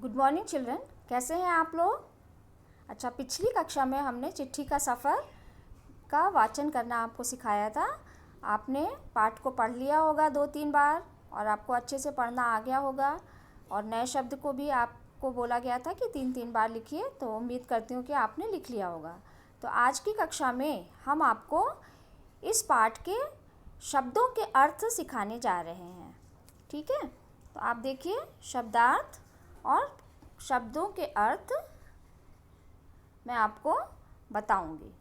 Good morning children, कैसे हैं आप लोग। अच्छा, पिछली कक्षा में हमने चिट्ठी का सफ़र का वाचन करना आपको सिखाया था। आपने पाठ को पढ़ लिया होगा 2-3 बार और आपको अच्छे से पढ़ना आ गया होगा। और नए शब्द को भी आपको बोला गया था कि 3-3 बार लिखिए, तो उम्मीद करती हूँ कि आपने लिख लिया होगा। तो आज की कक्षा में हम आपको इस पाठ के शब्दों के अर्थ सिखाने जा रहे हैं। ठीक है, तो आप देखिए, शब्दार्थ और शब्दों के अर्थ मैं आपको बताऊंगी।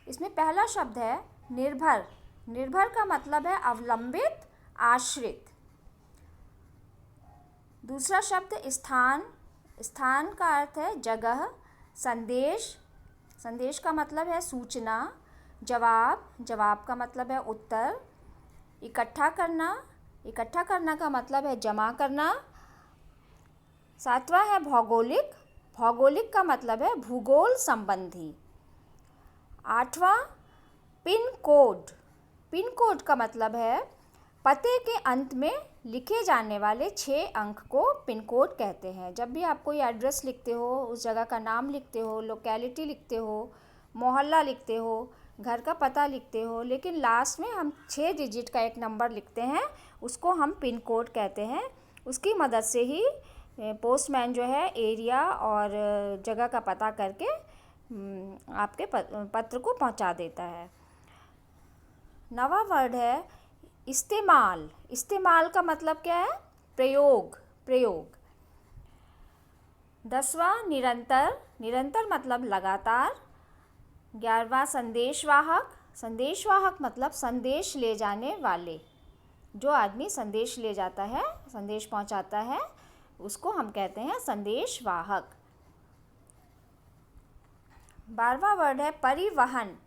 इसमें पहला शब्द है निर्भर। निर्भर का मतलब है अवलंबित, आश्रित। दूसरा शब्द स्थान। स्थान का अर्थ है जगह। संदेश। संदेश का मतलब है सूचना। जवाब। जवाब का मतलब है उत्तर। इकट्ठा करना। इकट्ठा करना का मतलब है जमा करना। सातवां है भौगोलिक। भौगोलिक का मतलब है भूगोल संबंधी। आठवां पिन कोड। पिन कोड का मतलब है पते के अंत में लिखे जाने वाले 6 अंक को पिन कोड कहते हैं। जब भी आप कोई एड्रेस लिखते हो, उस जगह का नाम लिखते हो, लोकेलिटी लिखते हो, मोहल्ला लिखते हो, घर का पता लिखते हो, लेकिन लास्ट में हम 6 डिजिट का एक नंबर लिखते हैं, उसको हम पिन कोड कहते हैं। उसकी मदद से ही पोस्टमैन जो है एरिया और जगह का पता करके आपके पत्र को पहुंचा देता है। नवा वर्ड है इस्तेमाल। इस्तेमाल का मतलब क्या है? प्रयोग। प्रयोग। 10वां निरंतर। निरंतर मतलब लगातार। 11वां संदेशवाहक। संदेशवाहक मतलब संदेश ले जाने वाले। जो आदमी संदेश ले जाता है, संदेश पहुंचाता है, उसको हम कहते हैं संदेशवाहक। 12वां वर्ड है परिवहन।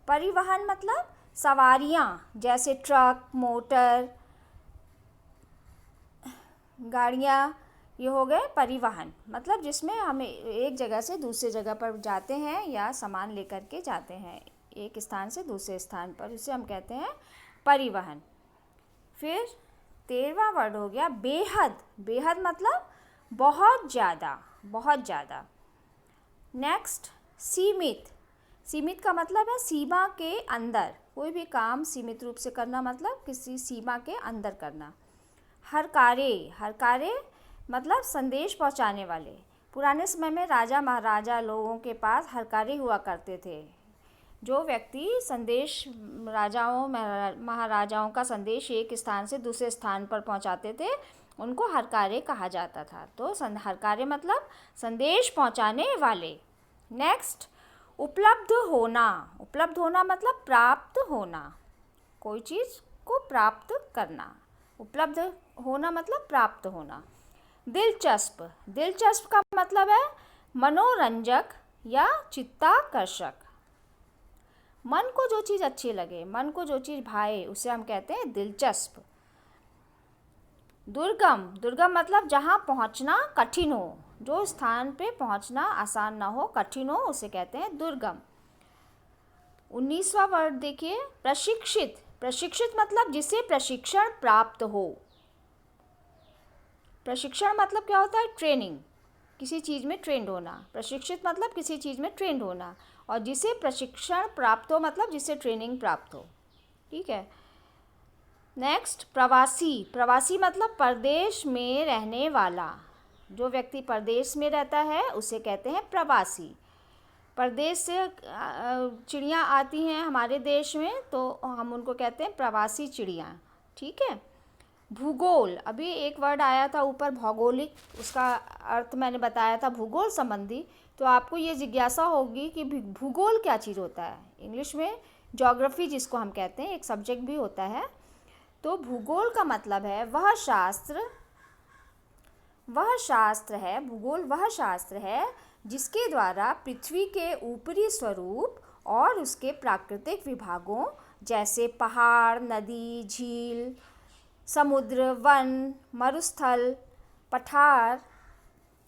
परिवहन मतलब सवारियां, जैसे ट्रक, मोटर, गाड़ियां, ये हो गए परिवहन। मतलब जिसमें हम एक जगह से दूसरे जगह पर जाते हैं या सामान लेकर के जाते हैं एक स्थान से दूसरे स्थान पर, उसे हम कहते हैं परिवहन। फिर 13वां वर्ड हो गया बेहद। बेहद मतलब बहुत ज़्यादा, बहुत ज़्यादा। नेक्स्ट सीमित। सीमित का मतलब है सीमा के अंदर। कोई भी काम सीमित रूप से करना मतलब किसी सीमा के अंदर करना। हरकारे। हरकारे मतलब संदेश पहुंचाने वाले। पुराने समय में राजा महाराजा लोगों के पास हरकारे हुआ करते थे। जो व्यक्ति संदेश, राजाओं महाराजाओं का संदेश एक स्थान से दूसरे स्थान पर पहुंचाते थे, उनको हरकारे कहा जाता था। तो हरकारे मतलब संदेश पहुंचाने वाले। नेक्स्ट उपलब्ध होना। उपलब्ध होना मतलब प्राप्त होना। कोई चीज़ को प्राप्त करना। उपलब्ध होना मतलब प्राप्त होना। दिलचस्प। दिलचस्प का मतलब है मनोरंजक या चित्ताकर्षक। मन को जो चीज़ अच्छी लगे, मन को जो चीज़ भाए, उसे हम कहते हैं दिलचस्प। दुर्गम। दुर्गम मतलब जहाँ पहुँचना कठिन हो, जो स्थान पे पहुँचना आसान ना हो, कठिन हो, उसे कहते हैं दुर्गम। 19वां वर्ड देखिए प्रशिक्षित। प्रशिक्षित मतलब जिसे प्रशिक्षण प्राप्त हो। प्रशिक्षण मतलब क्या होता है? ट्रेनिंग। किसी चीज़ में ट्रेंड होना। प्रशिक्षित मतलब किसी चीज़ में ट्रेंड होना, और जिसे प्रशिक्षण प्राप्त हो मतलब जिसे ट्रेनिंग प्राप्त हो। ठीक है। नेक्स्ट प्रवासी। प्रवासी मतलब परदेश में रहने वाला। जो व्यक्ति परदेश में रहता है उसे कहते हैं प्रवासी। परदेश से चिड़ियाँ आती हैं हमारे देश में, तो हम उनको कहते हैं प्रवासी चिड़ियाँ। ठीक है। भूगोल। अभी एक वर्ड आया था ऊपर भौगोलिक, उसका अर्थ मैंने बताया था भूगोल संबंधी। तो आपको ये जिज्ञासा होगी कि भूगोल क्या चीज़ होता है। इंग्लिश में ज्योग्राफी जिसको हम कहते हैं, एक सब्जेक्ट भी होता है। तो भूगोल का मतलब है वह शास्त्र है, भूगोल वह शास्त्र है जिसके द्वारा पृथ्वी के ऊपरी स्वरूप और उसके प्राकृतिक विभागों जैसे पहाड़, नदी, झील, समुद्र, वन, मरुस्थल, पठार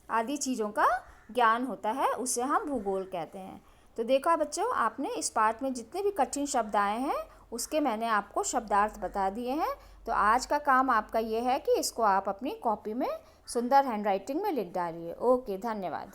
आदि चीज़ों का ज्ञान होता है, उसे हम भूगोल कहते हैं। तो देखा बच्चों, आपने इस पाठ में जितने भी कठिन शब्द आए हैं उसके मैंने आपको शब्दार्थ बता दिए हैं। तो आज का काम आपका ये है कि इसको आप अपनी कॉपी में सुंदर हैंडराइटिंग में लिख डालिए। ओके, धन्यवाद।